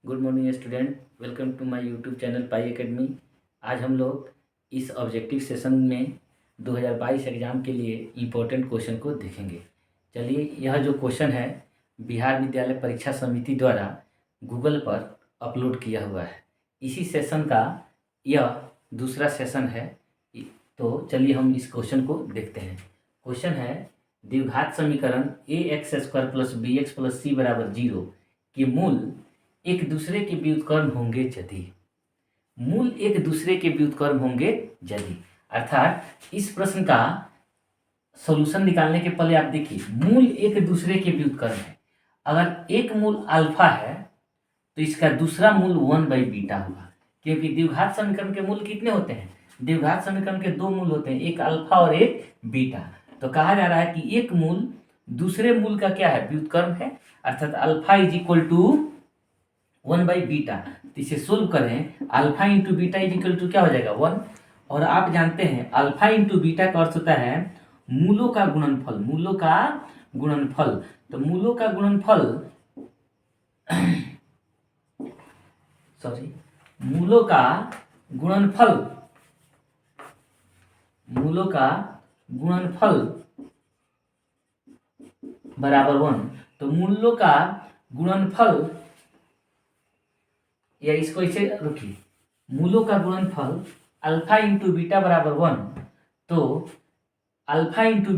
Good morning student, welcome to my YouTube channel Pi Academy. आज हम लोग इस ऑब्जेक्टिव सेशन में 2022 एग्ज़ाम के लिए इम्पोर्टेंट क्वेश्चन को देखेंगे। चलिए, यह जो क्वेश्चन है बिहार विद्यालय परीक्षा समिति द्वारा गूगल पर अपलोड किया हुआ है। इसी सेशन का यह दूसरा सेशन है। तो चलिए हम इस क्वेश्चन को देखते हैं। क्वेश्चन है, द्विघात समीकरण ax² plus bx plus c बराबर 0 के मूल एक दूसरे के व्युत्क्रम होंगे यदि अर्थात इस प्रश्न का सॉल्यूशन निकालने के पहले आप देखिए, मूल एक दूसरे के व्युत्क्रम है। अगर एक मूल अल्फा है तो इसका दूसरा मूल 1/बीटा होगा, क्योंकि द्विघात समीकरण के मूल कितने होते हैं? द्विघात समीकरण के दो मूल होते हैं, एक अल्फा और एक बीटा। तो कहा जा रहा है कि एक मूल दूसरे मूल का क्या है? व्युत्क्रम है। अर्थात अल्फा इज इक्वल टू 1/बीटा। तो इसे सोल्व करें, alpha into beta is equal to क्या हो जाएगा? 1। और आप जानते हैं अल्फा इंटू बीटा का अर्थ होता है मूलों का गुणनफल। तो मूलों का गुणनफल बराबर 1। तो मूलों का गुणनफल, या इसको इसे रुकिए, मूलों का गुणनफल अल्फा इंटू बीटा बराबर 1। तो अल्फा इंटू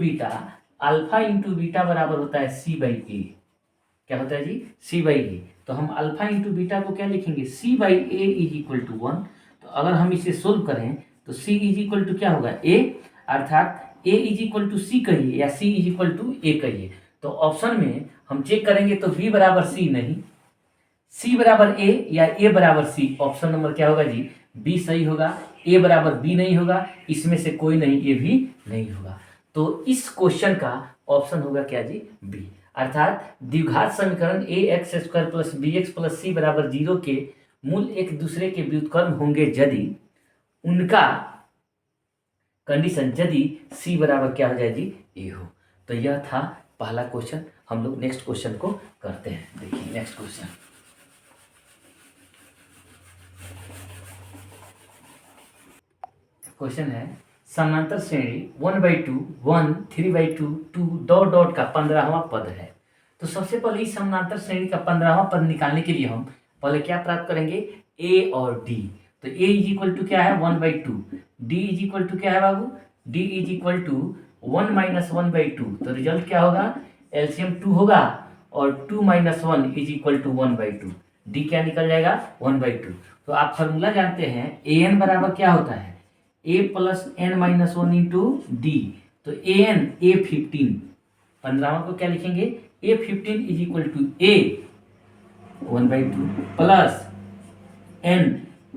बीटा बराबर होता है c/a। क्या होता है जी? c/a। तो हम अल्फा इंटू बीटा को क्या लिखेंगे? c/a is equal to 1। तो अगर हम इसे सोल्व करें तो c इज इक्वल टू क्या होगा? a। अर्थात a is equal to c कहिए या c is equal to a कहिए। तो ऑप्शन में हम चेक करेंगे तो b बराबर c नहीं, c बराबर a या a बराबर c। ऑप्शन नंबर क्या होगा जी? b सही होगा। a बराबर b नहीं होगा, इसमें से कोई नहीं, ये भी नहीं होगा। तो इस क्वेश्चन का ऑप्शन होगा क्या जी? b। अर्थात द्विघात समीकरण ax² plus bx plus c बराबर 0 के मूल एक दूसरे के व्युत्क्रम होंगे यदि उनका कंडीशन, यदि c बराबर क्या हो जाए जी? a हो। तो यह था पहला क्वेश्चन। हम लोग नेक्स्ट क्वेश्चन को करते हैं। देखिए नेक्स्ट क्वेश्चन है, समांतर श्रेणी 1/2 1 3/2 2 डॉट डॉट का 15वां पद है। तो सबसे पहले इस समांतर श्रेणी का 15वां पद निकालने के लिए हम पहले क्या प्राप्त करेंगे? a और d। तो a इज इक्वल टू क्या है? 1/2। d इज इक्वल टू क्या है बाबू? d is equal to 1 - 1/2। तो रिजल्ट क्या होगा? एलसीएम 2 होगा और 2 - 1 इज इक्वल टू 1/2। d क्या निकल जाएगा? 1/2। तो आप फॉर्मूला जानते हैं, an बराबर क्या होता है? a plus n minus 1 into d. तो a15 15वां को क्या लिखेंगे? a15 is equal to a 1/2 plus n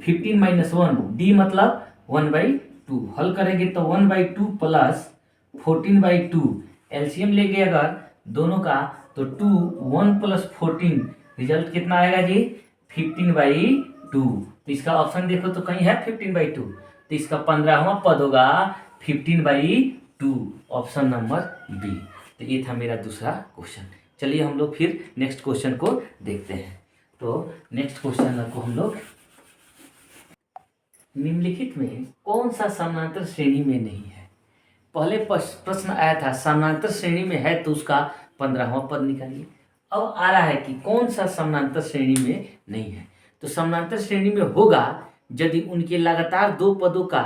15 minus 1 d मतलब 1/2। हल करेंगे तो 1/2 प्लस 14/2। एलसीएम लेंगे अगर दोनों का तो 2 1 प्लस 14 रिजल्ट कितना आएगा जी? 15/2। तो इसका ऑप्शन देखो तो कहीं है 15/2, तो इसका 15वां पद होगा 15/2, ऑप्शन नंबर बी। तो ये था मेरा दूसरा क्वेश्चन। चलिए हम लोग फिर नेक्स्ट क्वेश्चन को देखते हैं। तो नेक्स्ट क्वेश्चन को हम लोग, निम्नलिखित में कौन सा समानांतर श्रेणी में नहीं है? पहले प्रश्न आया था समानांतर श्रेणी में है तो उसका 15वां पद निकालिए। अब आ रहा है कि कौन सा समानांतर श्रेणी में नहीं है? तो समानांतर श्रेणी में होगा यदि उनके लगातार दो पदों का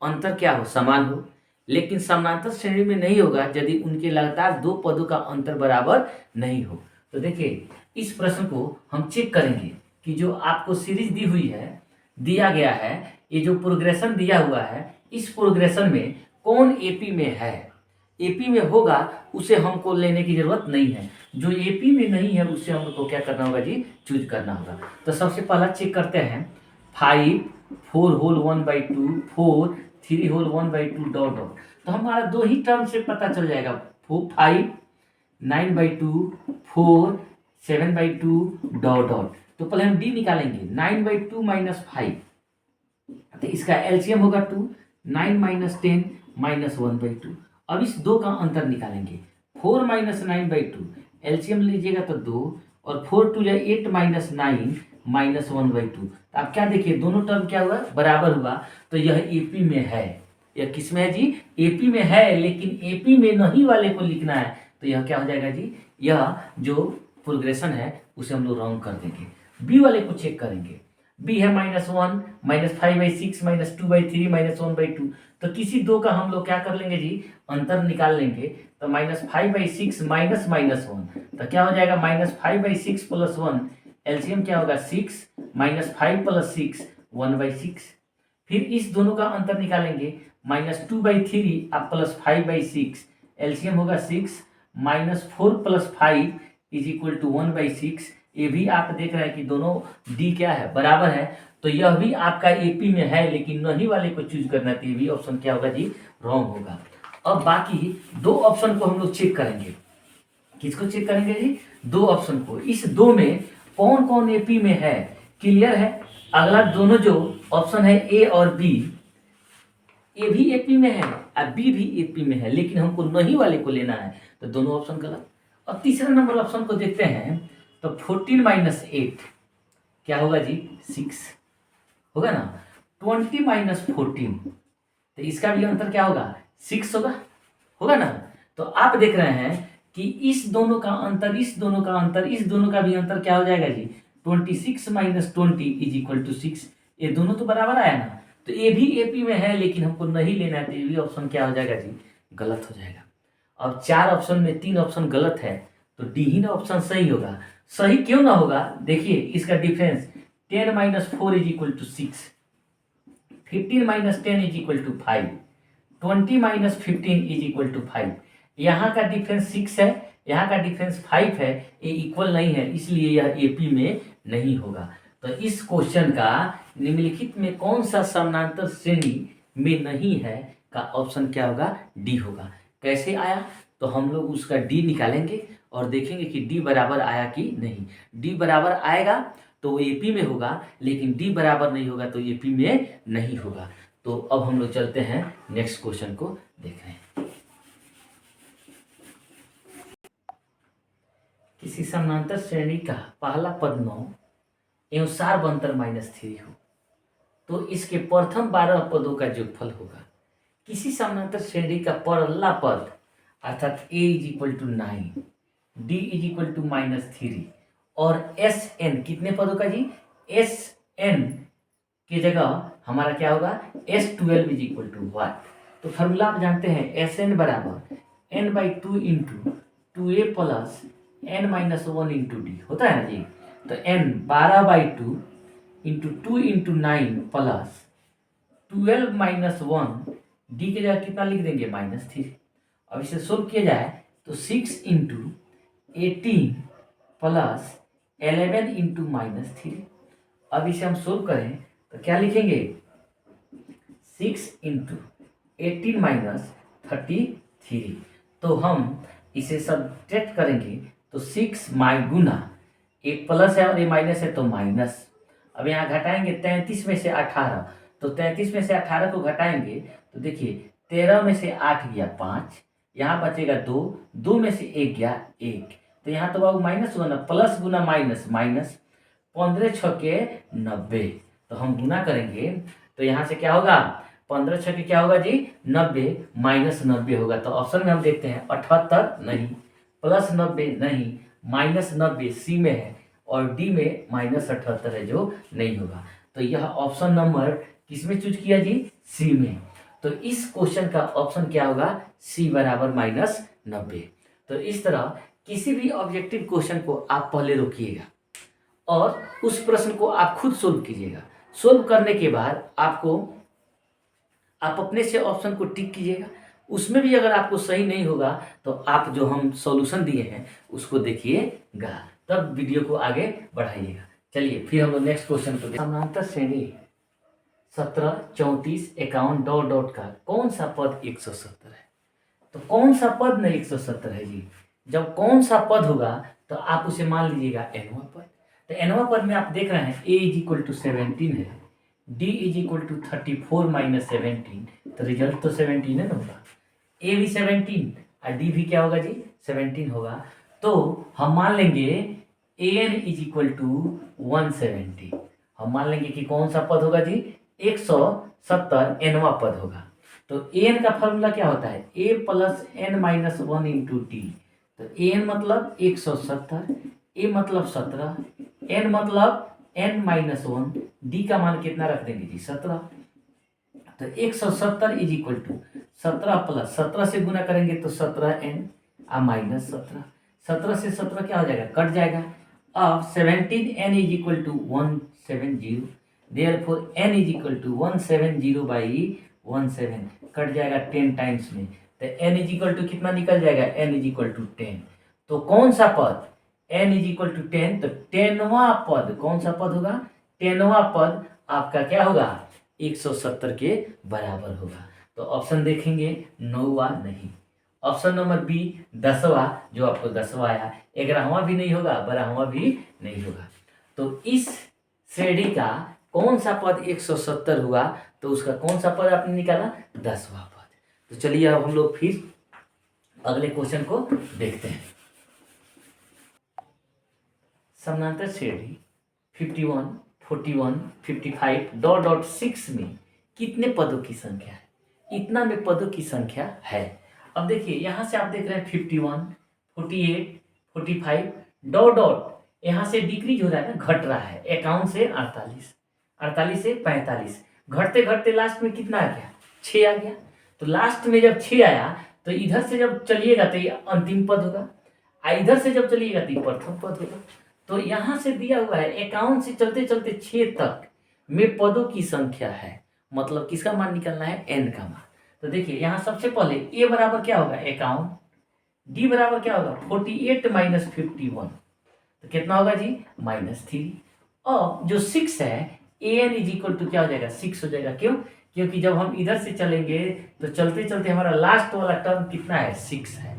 अंतर क्या हो? समान हो। लेकिन समानांतर श्रेणी में नहीं होगा यदि उनके लगातार दो पदों का अंतर बराबर नहीं हो। तो देखिए, इस प्रश्न को हम चेक करेंगे कि जो आपको सीरीज दी हुई है, दिया गया है, ये जो प्रोग्रेशन दिया हुआ है, इस प्रोग्रेशन में कौन एपी में है? एपी में होगा उसे हमको लेने की जरूरत नहीं है। जो एपी में नहीं है उससे हमको क्या करना होगा जी? चूज करना होगा। तो सबसे पहला चेक करते हैं, 5 4 होल 1/2 4 3 होल 1/2 डॉट डॉट। तो हमारा दो ही टर्म से पता चल जाएगा, 5 9/2 4 7/2 डॉट डॉट। तो पहले हम डी निकालेंगे, 9/2 माइनस 5। तो इसका एलसीएम होगा 2, 9 माइनस 10 माइनस 1/2। अब इस दो का अंतर निकालेंगे, 4 - 9/2। एलसीएम लीजिएगा तो 2 और 4 2 या 8 माइनस 9 -1/2। तो आप क्या देखिए दोनों टर्म क्या हुआ बराबर हुआ, तो यह एपी में है। यह किस में है जी? एपी में है, लेकिन एपी में नहीं वाले को लिखना है, तो यह क्या हो जाएगा जी? यह जो प्रोग्रेशन है उसे हम लोग रॉन्ग कर देंगे। बी वाले को चेक करेंगे। बी है -1, -5/6, -2/3, -1/2। तो किसी दो का हम लोग क्या कर लेंगे जी? अंतर निकाल लेंगे। तो -5/6 माइनस -1, तो क्या हो जाएगा? -5/6 + 1, एलसीएम क्या होगा? 6, -5 + 6 1/6। फिर इस दोनों का अंतर निकालेंगे, -2/3 आप +5/6, एलसीएम होगा 6, -4 + 5 = 1/6। ये भी आप देख रहे हैं कि दोनों डी क्या है? बराबर है। तो यह भी आपका एपी में है, लेकिन नहीं वाले को चूज करना, तो ये भी ऑप्शन क्या होगा जी? रॉन्ग होगा। अब बाकी दो ऑप्शन को हम लोग चेक करेंगे। किसको चेक करेंगे जी? दो ऑप्शन को। इस दो में कौन कौन एपी में है? क्लियर है? अगला दोनों जो ऑप्शन है ए और बी, ए भी एपी में है और बी भी एपी में है, लेकिन हमको नहीं वाले को लेना है, तो दोनों ऑप्शन गलत। अब तीसरा नंबर ऑप्शन को देखते हैं, तो 14 - 8 क्या होगा जी? 6 होगा ना। 20 - 14, तो इसका भी अंतर क्या होगा? 6 होगा ना। तो आप देख रहे हैं कि इस दोनों का अंतर, इस दोनों का अंतर, इस दोनों का भी अंतर क्या हो जाएगा जी? 26 - 20 = 6। ये दोनों तो बराबर आया ना, तो ये भी एपी में है, लेकिन हमको नहीं लेना है, तो ये भी ऑप्शन क्या हो जाएगा जी? गलत हो जाएगा। अब 4 ऑप्शन में 3 ऑप्शन गलत है, तो डी ही ना ऑप्शन सही होगा। सही क्यों ना होगा? देखिए इसका डिफरेंस 10 - 4 = 6, 15 - 10 = 5, 20 - 15 = 5। यहाँ का डिफरेंस 6 है, यहाँ का डिफरेंस 5 है, ये इक्वल नहीं है, इसलिए यह एपी में नहीं होगा। तो इस क्वेश्चन का निम्नलिखित में कौन सा समानांतर श्रेणी में नहीं है का ऑप्शन क्या होगा? डी होगा। कैसे आया? तो हम लोग उसका डी निकालेंगे और देखेंगे कि डी बराबर आया कि नहीं। डी बराबर आएगा तो वो एपी में होगा, लेकिन डी बराबर नहीं होगा तो एपी में नहीं होगा। तो अब हम लोग चलते हैं नेक्स्ट क्वेश्चन को देख रहे हैं। किसी समानांतर श्रेणी का पहला पद 9 एवं सारबंतर -3 हो, तो इसके प्रथम 12 पदों का योगफल होगा। किसी समानांतर श्रेणी का पहला पद अर्थात a = 9, d = -3 और Sn कितने पदों का जी? Sn की जगह हमारा क्या होगा? S12 = 1। तो फॉर्मूला आप जानते हैं, Sn बराबर n/2 × 2a + n-1 × d होता है ना जी। तो n 12/2 × 2 × 9 + 12 - 1, d की जगह कितना लिख देंगे? -3। अब इसे सोल्व किया जाए तो 6 × 18 + 11 × -3। अब इसे हम सोल्व करें तो क्या लिखेंगे? 6 × 18 - 33। तो हम इसे सब्ट्रैक्ट करेंगे तो 6 गुना, एक प्लस है और ये माइनस है तो माइनस। अब यहाँ घटाएंगे 33 में से 18, तो 33 में से 18 को घटाएंगे तो देखिए 13 में से 8 गया 5, यहाँ बचेगा 2, 2 में से 1 गया 1, तो यहाँ तो बाबू माइनस हुआ ना, प्लस गुना माइनस माइनस, 15 छके 90। तो हम गुना करेंगे तो यहाँ से क्या होगा? 15 छके क्या होगा जी? 90 -90 होगा। तो ऑप्शन में हम देखते हैं 78 नहीं, +90 नहीं, -90 सी में है और डी में -78 है जो नहीं होगा। तो यह ऑप्शन नंबर किस में चूज किया जी? सी में। तो इस क्वेश्चन का ऑप्शन क्या होगा? सी बराबर -90। तो इस तरह किसी भी ऑब्जेक्टिव क्वेश्चन को आप पहले रोकिएगा और उस प्रश्न को आप खुद सोल्व कीजिएगा। सोल्व करने के बाद आप अपने से ऑप्शन को टिक कीजिएगा। उसमें भी अगर आपको सही नहीं होगा तो आप जो हम सॉल्यूशन दिए हैं उसको देखिएगा, तब वीडियो को आगे बढ़ाइएगा। चलिए फिर हम लोग नेक्स्ट क्वेश्चन को समानांतर श्रेणी 17, 34, 51 डॉट डॉट का कौन सा पद 170 है? तो कौन सा पद न 170 है जी? जब कौन सा पद होगा तो आप उसे मान लीजिएगा एनवा पद। तो एनवा पद में आप देख रहे हैं a = 17 है, d = 34 - 17, तो रिजल्ट तो 17 है ना होगा। a भी 17 और d भी क्या होगा जी? 17 होगा। तो हम मान लेंगे an = 170। हम मान लेंगे कि कौन सा पद होगा जी, 170 nवां पद होगा। तो an का फॉर्मूला क्या होता है, a plus n minus 1 into d. तो an मतलब 170, a मतलब 17, n मतलब n माइनस 1, d का मान कितना रख देंगे जी, 17। तो 170 इज इक्वल टू 17 प्लस 17 से गुना करेंगे तो 17n माइनस 17, 17 से 17 क्या हो जाएगा, कट जाएगा। अब 17n is equal to 170, therefore n is equal to 170 by 17, cut जाएगा 10 टाइम्स में। तो n इज इक्वल टू कितना निकल जाएगा, n इज इक्वल टू 10। तो कौन सा पद, n इज इक्वल टू 10, तो 10वां पद कौन सा पद होगा, 10वां पद आपका क्या होगा, 170 के बराबर होगा। तो ऑप्शन देखेंगे 9वां नहीं। ऑप्शन नंबर बी 10वां, जो आपको 10वां आया, 11वां भी नहीं होगा, 12वां भी नहीं होगा। तो इस श्रेणी का कौन सा पद 170 हुआ, तो उसका कौन सा पद आपने निकाला, 10वां पद। तो चलिए अब हम लोग फिर अगले क्वेश्चन को देखते हैं। समानांतर श्रेणी 51, 41, 55 डॉट डॉट 6 में कितने पदों की संख्या है, इतना में पदों की संख्या है। अब देखिए यहाँ से आप देख रहे हैं 51, 48, 45 डॉट डॉट, यहाँ से डिक्रीज हो रहा है ना, घट रहा है, 51 से 48, 48 से 45, घटते घटते लास्ट में कितना आ गया, 6 आ गया। तो लास्ट में जब 6 आया तो इधर से जब चलिएगा तो ये अंतिम पद होगा, इधर से जब चलिएगा तो ये प्रथम पद होगा। तो यहाँ से दिया हुआ है 51 से चलते चलते 6 तक में पदों की संख्या है, मतलब किसका मान निकलना है, n का मान। तो देखिए यहाँ सबसे पहले a बराबर क्या होगा, 51, d बराबर क्या होगा, 48 माइनस 51, तो कितना होगा जी, -3। और जो 6 है, an इज इक्वल टू क्या हो जाएगा, 6 हो जाएगा। क्यों, क्योंकि जब हम इधर से चलेंगे तो चलते चलते हमारा लास्ट वाला टर्म कितना है, 6 है।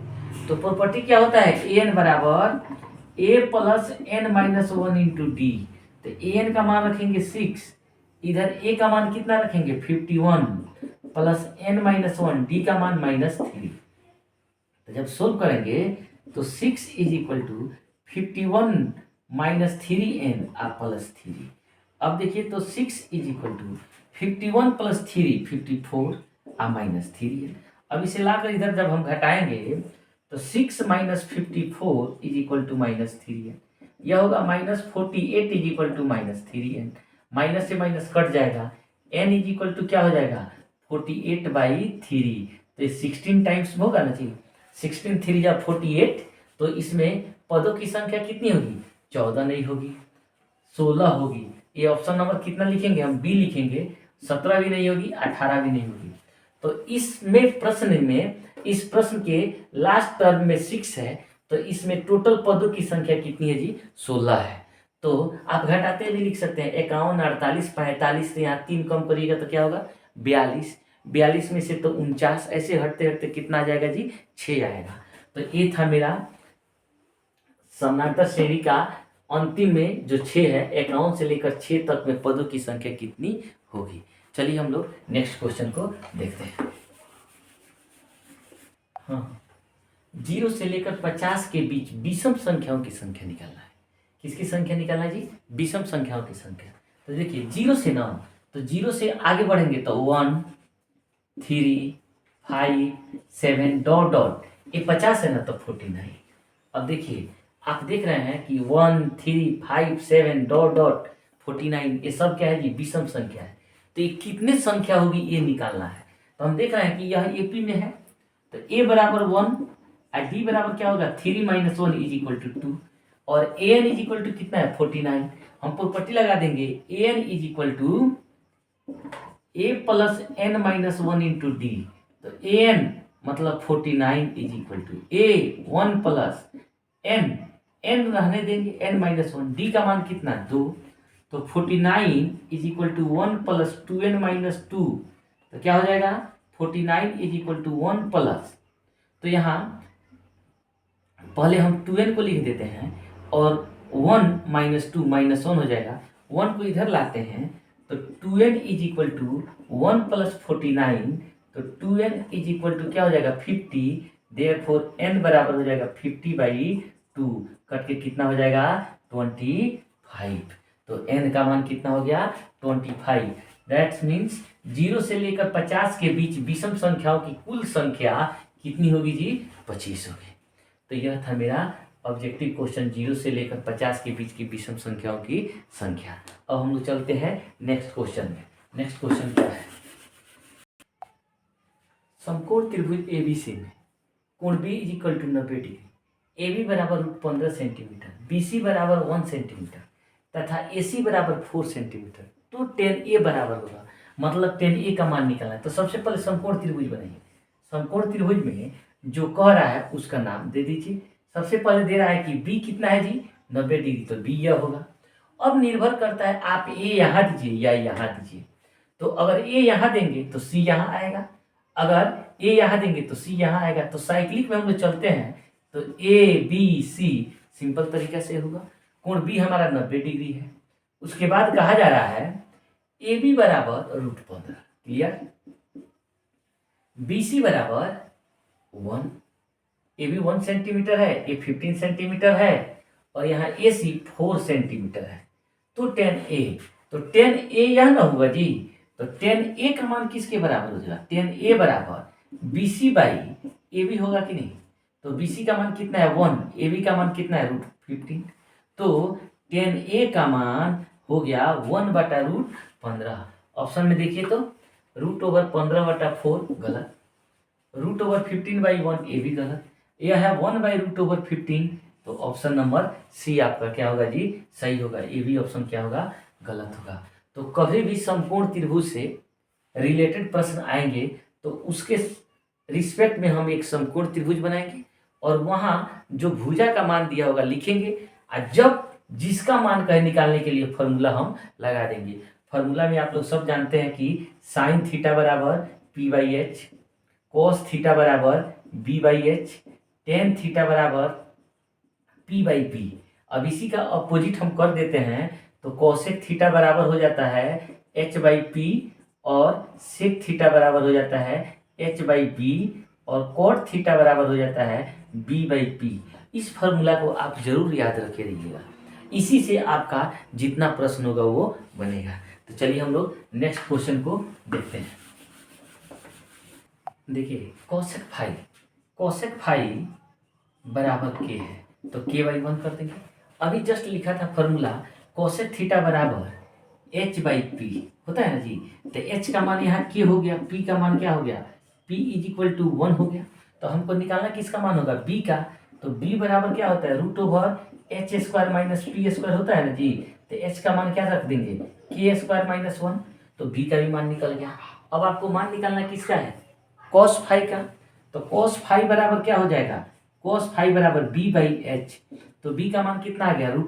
तो प्रॉपर्टी क्या होता है, an बराबर a plus n minus 1 into d. तो an का मान रखेंगे 6, इधर a का मान कितना रखेंगे, 51 प्लस n माइनस 1, डी का मान -3। तो जब सोल्व करेंगे तो 6 is equal to 51 minus 3n plus 3। अब देखिए तो 6 is equal to 51 plus 3 54 minus 3n। अब इसे लाकर इधर जब हम घटाएंगे तो 6 minus 54 is equal to -3n, यह होगा -48 is equal to -3n, minus से माइनस कट जाएगा, n इज इक्वल टू क्या हो जाएगा, 48/3। तो 16 टाइम्स में होगा ना जी, 16 3 या 48। तो इसमें पदों की संख्या कितनी होगी, 14 नहीं होगी, 16 होगी। ये ऑप्शन नंबर कितना लिखेंगे हम, बी लिखेंगे। 17 भी नहीं होगी, 18 भी नहीं होगी। तो इसमें प्रश्न में, इस प्रश्न के लास्ट टर्म में 6 है, तो इसमें टोटल पदों की संख्या कितनी है जी, 16 है। तो आप घटाते भी लिख सकते हैं, 51, 48, 45 से यहाँ 3 कम करिएगा तो क्या होगा, 42, 42 में से तो 49, ऐसे हटते हटते कितना आ जाएगा जी, 6 आएगा। तो ये था मेरा समानांतर श्रेणी का अंतिम में जो 6 है, 51 से लेकर 6 तक में पदों की संख्या कितनी होगी। चलिए हम लोग नेक्स्ट क्वेश्चन को देखते हैं। हाँ, 0 से लेकर 50 के बीच विषम संख्याओं की संख्या निकालना है। किसकी संख्या निकालना है जी, विषम संख्याओं की संख्या। तो देखिए 0 से ना, तो 0 से आगे बढ़ेंगे तो 1, 3, 5, 7 डॉट डॉट, ये 50 है ना, तो 49। अब देखिए आप देख रहे हैं कि 1, 3, 5, 7 डॉट डॉट 49, ये सब क्या है जी, विषम संख्या है। तो ये कितने संख्या होगी ये निकालना है। तो हम देख रहे हैं कि यह एपी में है, तो a बराबर 1 और d बराबर क्या होगा, 3 माइनस 1 इज इक्वल टू 2, और an इज इक्वल टू कितना है, 49। हम प्रॉपर्टी लगा देंगे, an is equal to a plus n minus 1 into d. तो an मतलब 49 is equal to a 1 plus n रहने देंगे, n माइनस 1, डी का मान कितना, 2। तो 49 is equal to 1 plus 2n minus 2, तो क्या हो जाएगा, 49 इज इक्वल टू 1 प्लस, तो यहाँ पहले हम 2n को लिख देते हैं और 1 माइनस 2 माइनस 1 हो जाएगा, 1 को इधर लाते हैं तो 2n is equal to 1 plus 49, तो 2n इज इक्वल टू क्या हो जाएगा, 50। देयरफॉर n बराबर हो जाएगा 50/2, कट के कितना हो जाएगा, 25। तो n का मान कितना हो गया 25। दैट्स मीन्स 0 से लेकर 50 के बीच विषम संख्याओं की कुल संख्या कितनी होगी जी 25 होगी। तो यह था मेरा ऑब्जेक्टिव क्वेश्चन 0 से लेकर 50 के बीच की विषम संख्याओं की संख्या। अब हम लोग चलते हैं नेक्स्ट क्वेश्चन में। नेक्स्ट क्वेश्चन क्या है, समकोण त्रिभुज एबीसी में कोण B is equal to 90 degree, A B बराबर 15 सेंटीमीटर, बी सी बराबर 1 सेंटीमीटर तथा ए सी बराबर 4 सेंटीमीटर, तो 10 ए बराबर होगा। मतलब 10 ए का मान निकालना है। तो सबसे पहले समकोण त्रिभुज बनाइए। समकोण त्रिभुज में जो कह रहा है उसका नाम दे दीजिए। सबसे पहले दे रहा है कि बी कितना है जी 90 डिग्री, तो बी यह होगा। अब निर्भर करता है आप ए यहाँ दीजिए या यहाँ दीजिए। तो अगर ए यहाँ देंगे तो सी यहाँ आएगा, अगर ए यहाँ देंगे तो सी यहाँ आएगा। तो साइक्लिक में हम लोग चलते हैं तो ए बी सी सिंपल तरीके से होगा। कोण बी हमारा 90 डिग्री है। उसके बाद कहा जा रहा है ए बी बराबर √15, क्लियर। बी सी बराबर 1, ए बी 1 सेंटीमीटर है, ए 15 सेंटीमीटर है और यहाँ ए सी 4 सेंटीमीटर है। तो 10 ए, तो 10 ए यह ना होगा जी। तो 10 ए का मान किसके बराबर हो जाएगा 10 ए बराबर B C by A B होगा कि नहीं। तो बी सी का मान कितना है 1, ए बी का मान कितना है √15। तो 10 ए का मान हो गया 1/√15। ऑप्शन में देखिए तो √15/4 गलत, √15/1 ये भी गलत, यह है 1/√15। तो ऑप्शन नंबर सी आपका क्या होगा जी सही होगा। ये भी ऑप्शन क्या होगा गलत होगा। तो कभी भी समकोण त्रिभुज से रिलेटेड प्रश्न आएंगे तो उसके रिस्पेक्ट में हम एक समकोण त्रिभुज बनाएंगे और वहाँ जो भुजा का मान दिया होगा लिखेंगे और जब जिसका मान कहे निकालने के लिए फॉर्मूला हम लगा देंगे। फॉर्मूला में आप लोग सब जानते हैं कि साइन थीटा बराबर p/h, कोस थीटा बराबर b/h, टेन थीटा बराबर p/p। अब इसी का अपोजिट हम कर देते हैं तो कोसेक थीटा बराबर हो जाता है h/p और सेक थीटा बराबर हो जाता है h/b और कॉट थीटा बराबर हो जाता है b/p। इस फॉर्मूला को आप जरूर याद रखे रहिएगा, इसी से आपका जितना प्रश्न होगा वो बनेगा। तो चलिए हम लोग नेक्स्ट क्वेश्चन को देखते हैं। देखिए कोसेक फाई बराबर के है तो k/1 कर देंगे। अभी जस्ट लिखा था फॉर्मूला कोसेक थीटा बराबर h/p होता है ना जी। तो h का मान यहाँ k हो गया, p का मान क्या हो गया p = 1 हो गया। तो हमको निकालना किसका मान होगा b का। तो b बराबर क्या होता है √h² - p² होता है ना जी। तो h का मान क्या रख देंगे k² - 1। तो b का भी मान निकल गया। अब आपको मान निकालना किसका है cos फाई का। तो cos फाई बराबर क्या हो जाएगा cos फाई बराबर b/h। तो b का मान कितना आ गया √k²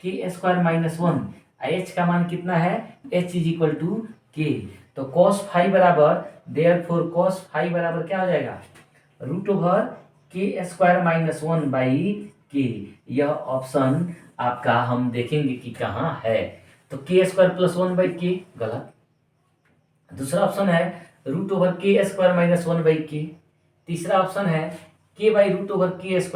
- 1। h का मान कितना है h = k। तो cos फाई बराबर देयरफॉर cos फाई बराबर क्या हो जाएगा √k² - 1/k। यह ऑप्शन आपका हम देखेंगे कि कहाँ है। तो k² + 1/k गलत। दूसरा ऑप्शन है √k² - 1/k। तीसरा ऑप्शन है k/√k² -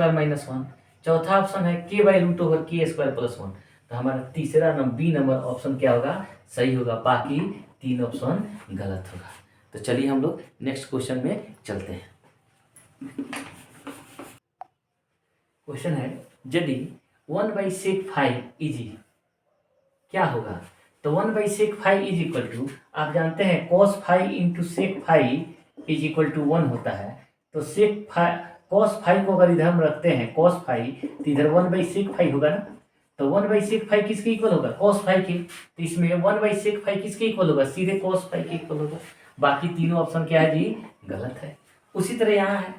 1। चौथा ऑप्शन है k/√k² + 1। तो हमारा तीसरा बी नंबर ऑप्शन क्या होगा सही होगा, बाकी 3 ऑप्शन गलत होगा। तो चलिए हम लोग नेक्स्ट क्वेश्चन में चलते हैं। क्वेश्चन है यदि 1/sec फाई इजी क्या होगा। तो 1/sec फाई = आप जानते हैं cos फाई × sec फाई = 1 होता है। तो sec फाई cos फाई को अगर इधर हम रखते हैं cos फाई तो इधर 1/sec फाई होगा ना। तो 1/sec फाई किसके इक्वल होगा cos फाई के। तो इसमें 1/sec फाई किसके इक्वल होगा सीधे cos फाई के इक्वल होगा। बाकी तीनों ऑप्शन क्या है जी गलत है। उसी तरह यहाँ है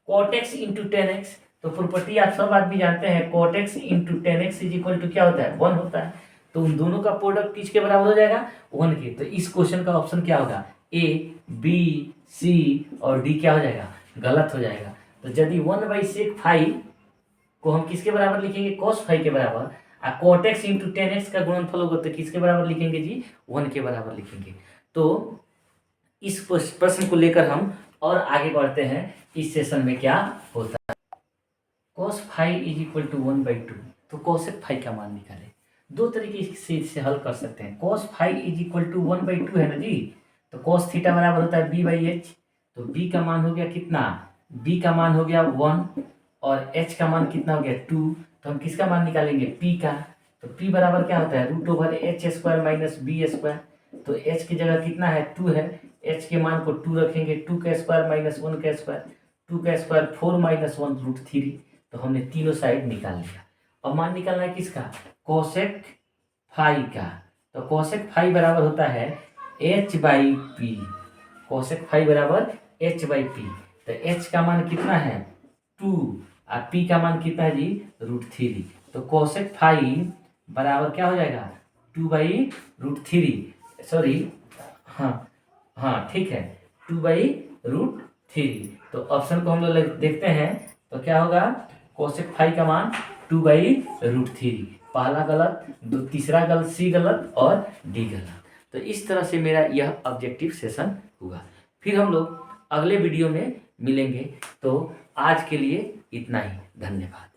cot x × tan x। तो प्रॉपर्टी आप सब आदमी जानते हैं cot x × tan x = क्या होता है 1 होता है। तो उन दोनों का प्रोडक्ट किसके बराबर हो जाएगा 1 के। तो इस क्वेश्चन का ऑप्शन क्या होगा ए बी सी और डी क्या हो जाएगा गलत हो जाएगा। तो यदि 1/sec फाई को हम किसके बराबर लिखेंगे cos फाई के बराबर, और cot x × tan x का गुणनफल होगा तो किसके बराबर लिखेंगे जी 1 के बराबर लिखेंगे। तो इस प्रश्न को लेकर हम और आगे बढ़ते हैं इस सेशन में क्या होता है। cos phi = 1/2। तो cosec फाई का मान निकालें। दो तरीके से इससे हल कर सकते हैं। cos phi is equal to 1/2 है ना जी, तो cos थीटा बराबर होता है b/h। तो b का मान हो गया कितना, b का मान हो गया 1 और h का मान कितना हो गया 2। तो हम किसका मान निकालेंगे, p का। तो p बराबर क्या होता है, √h² माइनस b²। तो h की जगह कितना है 2 है, h के मान को 2 रखेंगे, 2 का स्क्वायर माइनस 1 का स्क्वायर, 2 का स्क्वायर 4 माइनस 1 √3। तो हमने तीनों साइड निकाल लिया। अब मान निकालना है किसका, कोसेक फाई का। तो कोसेक फाई बराबर होता है h/p। कोसेक फाई बराबर h/p। तो h का मान कितना है 2 और p का मान कितना है जी √3। तो कोसेक फाई बराबर क्या हो जाएगा 2/√3। सॉरी, हाँ हाँ ठीक है, 2/√3। तो ऑप्शन को हम लोग देखते हैं तो क्या होगा, कोसेक फाई का मान 2/√3। पहला गलत, तीसरा गलत, सी गलत और डी गलत। तो इस तरह से मेरा यह ऑब्जेक्टिव सेशन हुआ। फिर हम लोग अगले वीडियो में मिलेंगे। तो आज के लिए इतना ही, धन्यवाद।